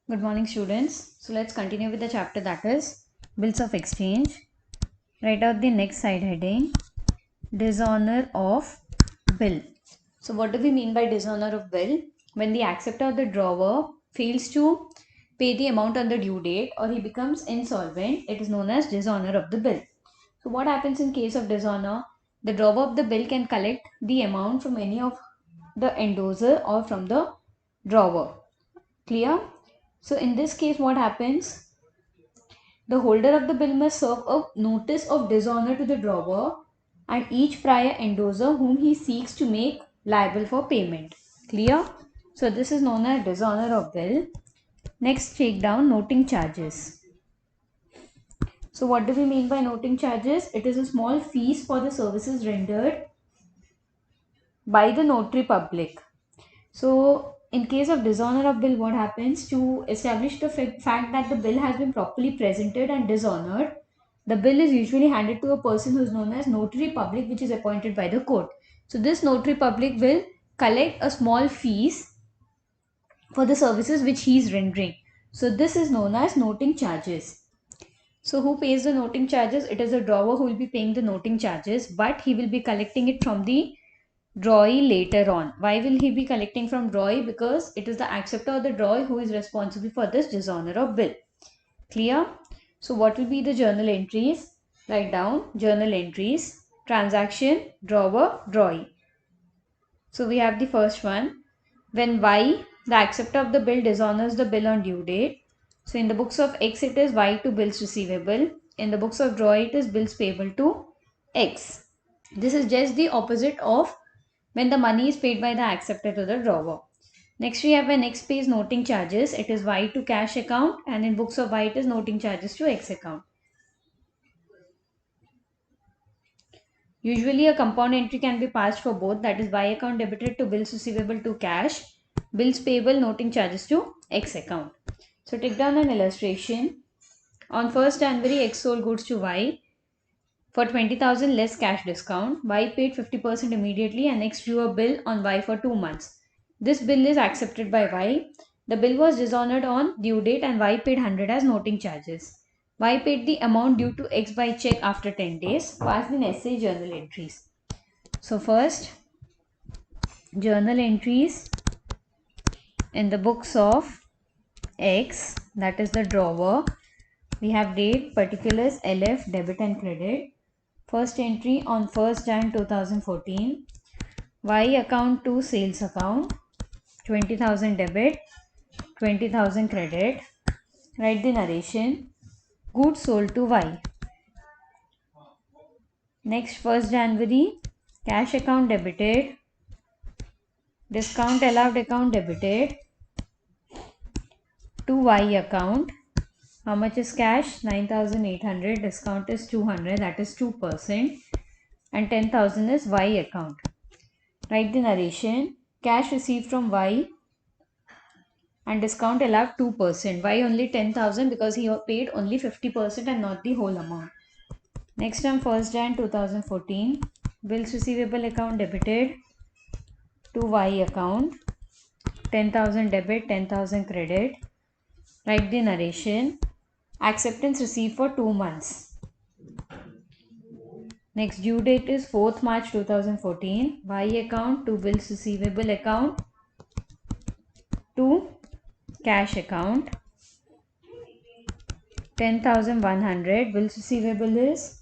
Good morning, students. So let's continue with the chapter, that is bills of exchange. Write out the next side heading, dishonor of bill. So what do we mean by dishonor of bill? When the acceptor of the drawer fails to pay the amount on the due date or he becomes insolvent, it is known as dishonor of the bill. So what happens in case of dishonor? The drawer of the bill can collect the amount from any of the endorser or from the drawer. Clear? So in this case, what happens? The holder of the bill must serve a notice of dishonor to the drawer and each prior endorser whom he seeks to make liable for payment. Clear? So this is known as dishonor of bill. Next, take down noting charges. So what do we mean by noting charges? It is a small fees for the services rendered by the notary public. So, in case of dishonor of bill, what happens? To establish the fact that the bill has been properly presented and dishonored, the bill is usually handed to a person who is known as notary public, which is appointed by the court. So, this notary public will collect a small fees for the services which he is rendering. So, this is known as noting charges. So, who pays the noting charges? It is the drawer who will be paying the noting charges, but he will be collecting it from the drawee later on. Why will he be collecting from drawee? Because it is the acceptor of the drawee who is responsible for this dishonor of bill. Clear? So what will be the journal entries? Write down journal entries, transaction, drawer, drawee. So we have the first one. When Y, the acceptor of the bill, dishonors the bill on due date. So in the books of X it is Y to bills receivable. In the books of drawee it is bills payable to X. This is just the opposite of when the money is paid by the acceptor to the drawer. Next we have when X pays noting charges. It is Y to cash account, and in books of Y it is noting charges to X account. Usually a compound entry can be passed for both, that is Y account debited to bills receivable to cash, bills payable noting charges to X account. So take down an illustration. On 1st January, X sold goods to Y for 20,000 less cash discount. Y paid 50% immediately and X drew a bill on Y for 2 months. This bill is accepted by Y. The bill was dishonored on due date and Y paid 100 as noting charges. Y paid the amount due to X by check after 10 days. Passed in essay journal entries. So first, journal entries in the books of X, that is the drawer. We have date, particulars, LF, debit and credit. First entry on 1st Jan 2014. Y account to sales account. 20,000 debit, 20,000 credit. Write the narration. Goods sold to Y. Next, 1st January, cash account debited, discount allowed account debited to Y account. How much is cash? 9,800. Discount is 200, that is 2%. And 10,000 is Y account. Write the narration. Cash received from Y and discount allowed 2%. Why only 10,000? Because he paid only 50% and not the whole amount. Next on 1st Jan 2014, bills receivable account debited to Y account. 10,000 debit, 10,000 credit. Write the narration. Acceptance received for 2 months. Next due date is 4th March 2014. Y account to bills receivable account to cash account. 10,100. Bills receivable is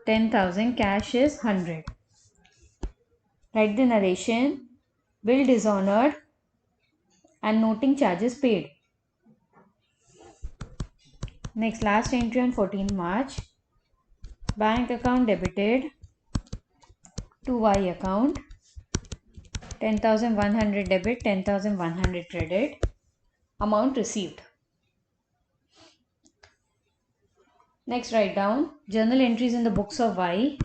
10,000. Cash is 100. Write the narration. Bill dishonored and noting charges paid. Next, last entry on 14th March. Bank account debited to Y account. 10,100 debit, 10,100 credit. Amount received. Next, write down journal entries in the books of Y.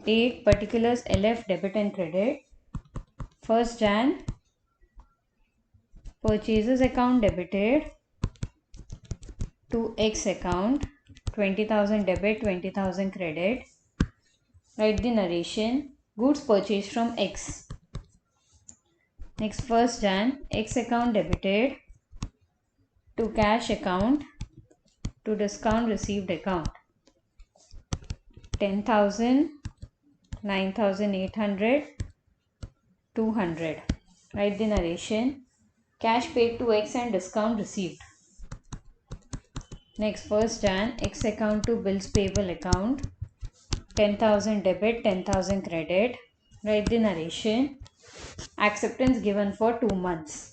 Date, particulars, LF, debit and credit. 1st Jan, purchases account debited to X account. 20,000 debit, 20,000 credit. Write the narration. Goods purchased from X. Next, 1st Jan, X account debited to cash account to discount received account. 10,000, 9,800, 200. Write the narration. Cash paid to X and discount received. Next, 1st Jan, X account to bills payable account. 10,000 debit, 10,000 credit. Write the narration. Acceptance given for 2 months.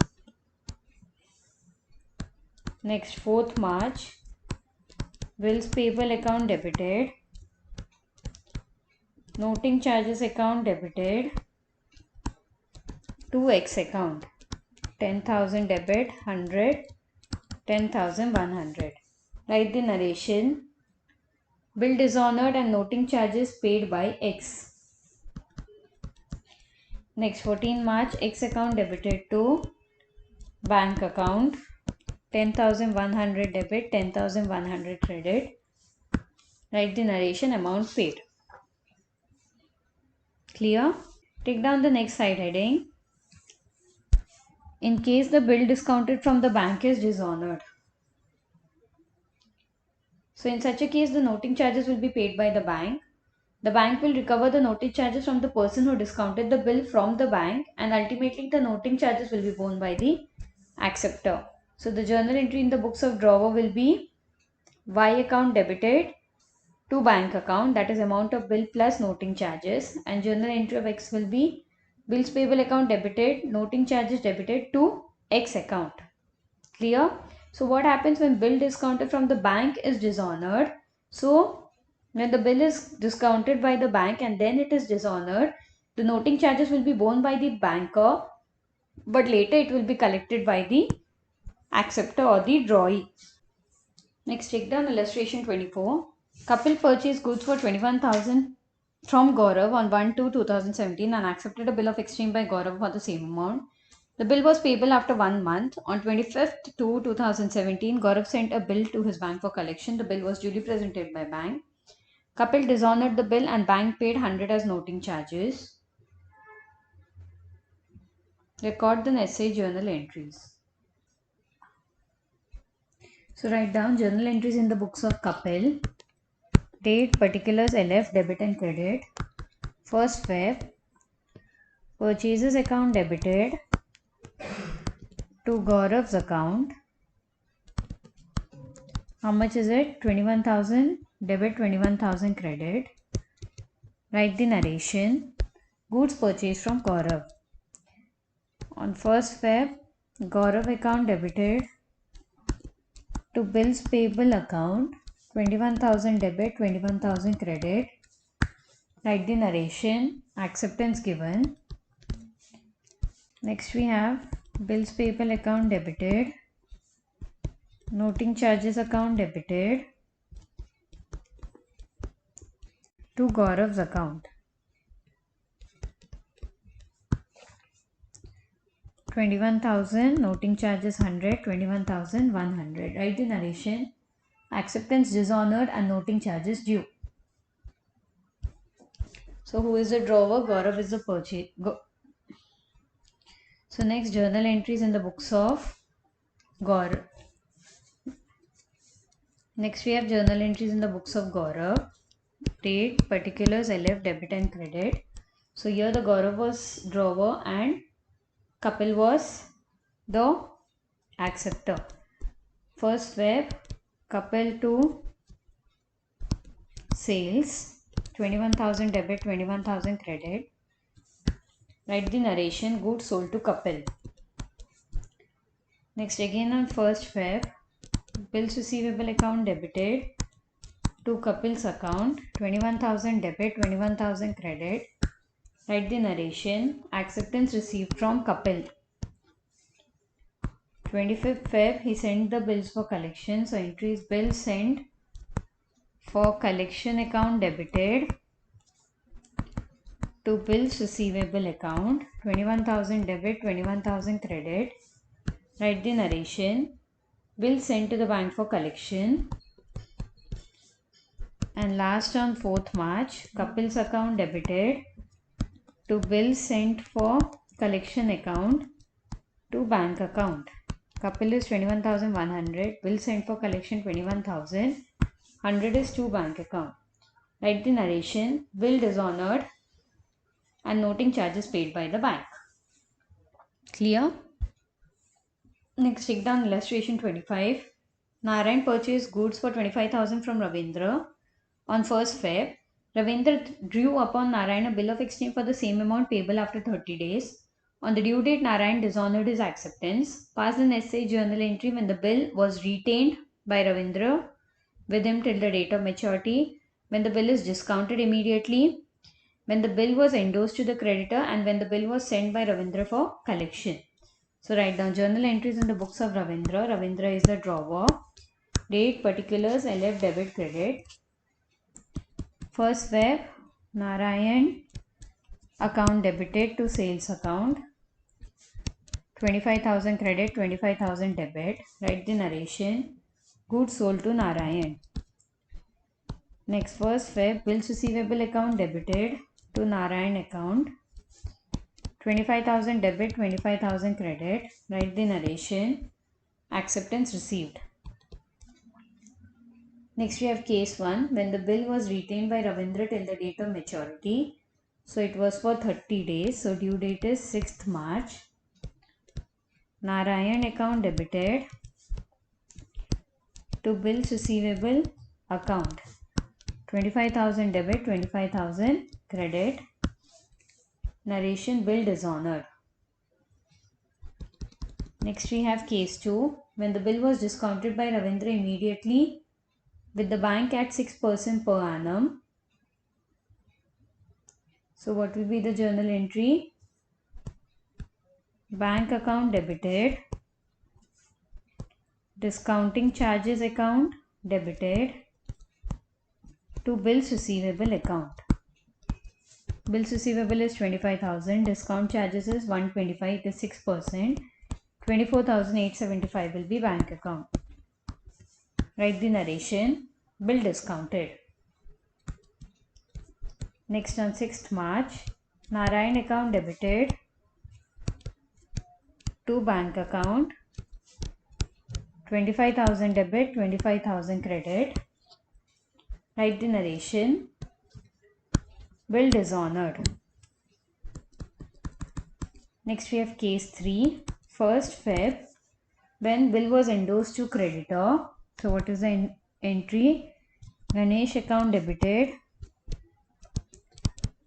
Next, 4th March, bills payable account debited. Noting charges account debited to X account. 10,000 debit, 100, 10,000, 100. Write the narration. Bill dishonored and noting charges paid by X. Next, 14 March, X account debited to bank account. 10,100 debit, 10,100 credit. Write the narration, amount paid. Clear? Take down the next side heading. In case the bill discounted from the bank is dishonored. So in such a case, the noting charges will be paid by the bank. The bank will recover the noting charges from the person who discounted the bill from the bank, and ultimately the noting charges will be borne by the acceptor. So the journal entry in the books of drawer will be Y account debited to bank account, that is amount of bill plus noting charges, and journal entry of X will be bills payable account debited, noting charges debited to X account. Clear? So what happens when bill discounted from the bank is dishonored? So when the bill is discounted by the bank and then it is dishonored, the noting charges will be borne by the banker, but later it will be collected by the acceptor or the drawee. Next, take down illustration 24. Couple purchased goods for 21,000 from Gaurav on 1/2/2017 and accepted a bill of exchange by Gaurav for the same amount. The bill was payable after 1 month. On 25/2/2017, Gaurav sent a bill to his bank for collection. The bill was duly presented by bank. Couple dishonored the bill and bank paid 100 as noting charges. Record the necessary journal entries. So write down journal entries in the books of couple. Date, particulars, LF, debit and credit. 1st Feb, purchases account debited to Gaurav's account. How much is it? 21,000 debit, 21,000 credit. Write the narration. Goods purchased from Gaurav. On 1st Feb, Gaurav account debited to bills payable account. 21,000 debit, 21,000 credit. Write the narration. Acceptance given. Next we have bills payable account debited. Noting charges account debited to Gaurav's account. 21,000, noting charges 100, 21,000, 100. Write the narration. Acceptance dishonored and noting charges due. So who is the drawer? Gaurav is the purchase. So next, journal entries in the books of Gaurav. Next we have journal entries in the books of Gaurav. Date, particulars, LF, debit and credit. So here the Gaurav was drawer and Kapil was the acceptor. 1st Feb, Kapil to sales. 21,000 debit, 21,000 credit. Write the narration. Goods sold to Kapil. Next, again on 1st Feb, bills receivable account debited to Kapil's account. 21,000 debit, 21,000 credit. Write the narration. Acceptance received from Kapil. 25th Feb, he sent the bills for collection. So entry is bill sent for collection account debited to bills receivable account. 21,000 debit, 21,000 credit. Write the narration. Bill sent to the bank for collection. And last on 4th March, Kapil's account debited to bill sent for collection account to bank account. Kapil is 21,100. Bill sent for collection 21,000. 100 is to bank account. Write the narration. Bill dishonored and noting charges paid by the bank. Clear? Next, take down illustration 25. Narayan purchased goods for 25,000 from Ravindra. On 1st Feb, Ravindra drew upon Narayan a bill of exchange for the same amount payable after 30 days. On the due date, Narayan dishonored his acceptance, passed an essay journal entry when the bill was retained by Ravindra with him till the date of maturity, when the bill is discounted immediately, when the bill was endorsed to the creditor, and when the bill was sent by Ravindra for collection. So write down journal entries in the books of Ravindra. Ravindra is the drawer. Date, particulars, LF, debit, credit. 1st Feb, Narayan account debited to sales account. 25,000 credit, 25,000 debit. Write the narration. Goods sold to Narayan. Next, 1st Feb, bills receivable account debited to Narayan account. 25,000 debit, 25,000 credit. Write the narration. Acceptance received. Next, we have case 1. When the bill was retained by Ravindra till the date of maturity. So, it was for 30 days. So, due date is 6th March. Narayan account debited to bills receivable account. 25,000 debit, 25,000 credit. Narration, bill dishonored. Next, we have case 2. When the bill was discounted by Ravindra immediately with the bank at 6% per annum. So, what will be the journal entry? Bank account debited. Discounting charges account debited to bills receivable account. Bills receivable is 25,000. Discount charges is 125. It is 6%. 24,875 will be bank account. Write the narration. Bill discounted. Next, on 6th March, Narayan account debited to bank account. 25,000 debit, 25,000 credit. Write the narration. Bill dishonored. Next, we have case 3. 1st Feb, when bill was endorsed to creditor. So, what is the entry? Ganesh account debited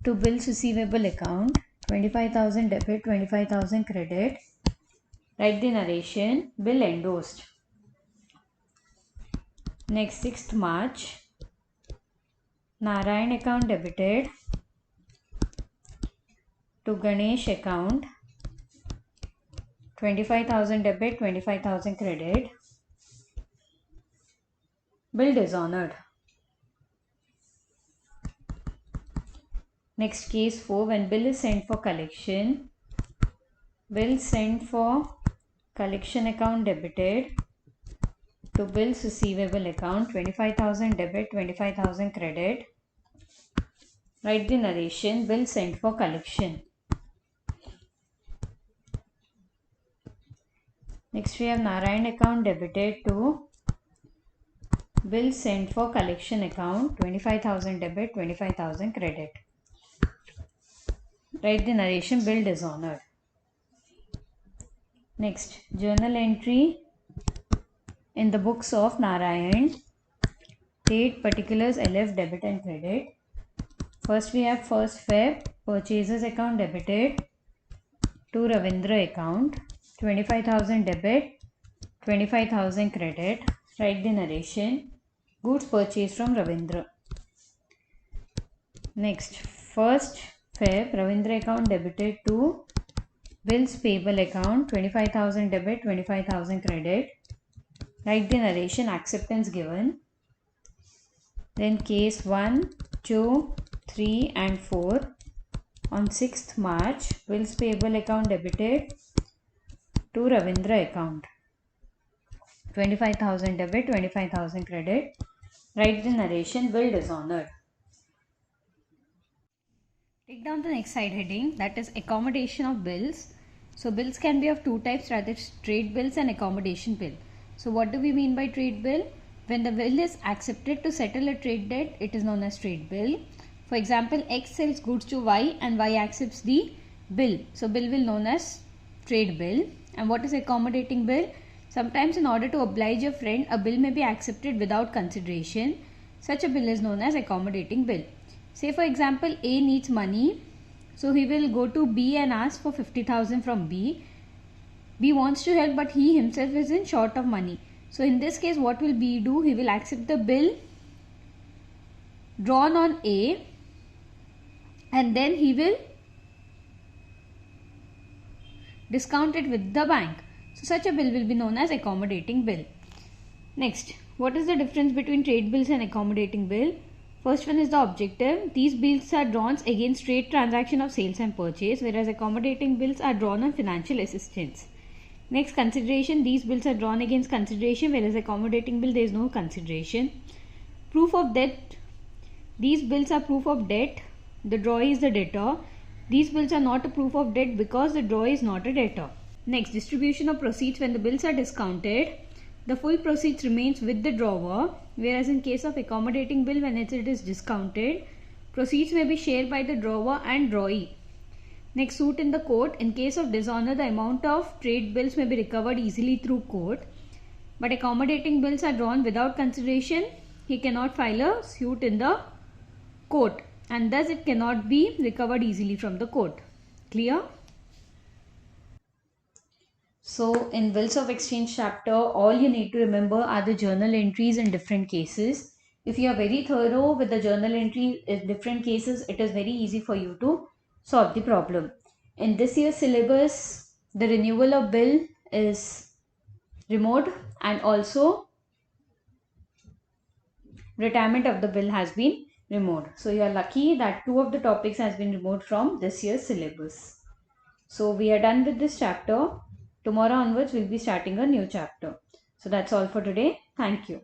to bills receivable account. 25,000 debit, 25,000 credit. Write the narration. Bill endorsed. Next, 6th March, Narayan account debited to Ganesh account. 25,000 debit, 25,000 credit. Bill dishonored. Next, case 4. When bill is sent for collection. Bill sent for collection account debited to bills receivable account. 25,000 debit, 25,000 credit. Write the narration. Bill sent for collection. Next, we have Narayan account debited to bill sent for collection account. 25,000 debit, 25,000 credit. Write the narration. Bill dishonored. Next, journal entry in the books of Narayan. Date, particulars, LF, debit and credit. First, we have 1st Feb, purchases account debited to Ravindra account. 25,000 debit, 25,000 credit. Write the narration. Goods purchased from Ravindra. Next, 1st Feb, Ravindra account debited to bills payable account. 25,000 debit, 25,000 credit. Write the narration. Acceptance given. Then case 1, 2, 3 and 4. On 6th March, bills payable account debited to Ravindra account. 25,000 debit, 25,000 credit. Write the narration. Bill dishonored. Take down the next side heading, that is accommodation of bills. So bills can be of two types, that is trade bills and accommodation bill. So what do we mean by trade bill? When the bill is accepted to settle a trade debt, it is known as trade bill. For example, X sells goods to Y and Y accepts the bill. So bill will known as trade bill. And what is accommodating bill? Sometimes in order to oblige a friend, a bill may be accepted without consideration. Such a bill is known as accommodating bill. Say for example, A needs money. So he will go to B and ask for 50,000 from B. B wants to help but he himself is in short of money. So in this case, what will B do? He will accept the bill drawn on A and then he will discount it with the bank. So such a bill will be known as accommodating bill. Next, what is the difference between trade bills and accommodating bill? First one is the objective. These bills are drawn against trade transaction of sales and purchase, whereas accommodating bills are drawn on financial assistance. Next, consideration. These bills are drawn against consideration, whereas accommodating bill there is no consideration. Proof of debt. These bills are proof of debt. The drawee is the debtor. These bills are not a proof of debt because the drawee is not a debtor. Next, distribution of proceeds. When the bills are discounted, the full proceeds remains with the drawer, whereas in case of accommodating bill, when it is discounted, proceeds may be shared by the drawer and drawee. Next, suit in the court. In case of dishonor, the amount of trade bills may be recovered easily through court, but accommodating bills are drawn without consideration. He cannot file a suit in the court and thus it cannot be recovered easily from the court. Clear? So in bills of exchange chapter, all you need to remember are the journal entries in different cases. If you are very thorough with the journal entry in different cases, it is very easy for you to solve the problem. In this year's syllabus, the renewal of bill is removed and also retirement of the bill has been removed. So you are lucky that two of the topics has been removed from this year's syllabus. So we are done with this chapter. Tomorrow onwards we'll be starting a new chapter. So that's all for today. Thank you.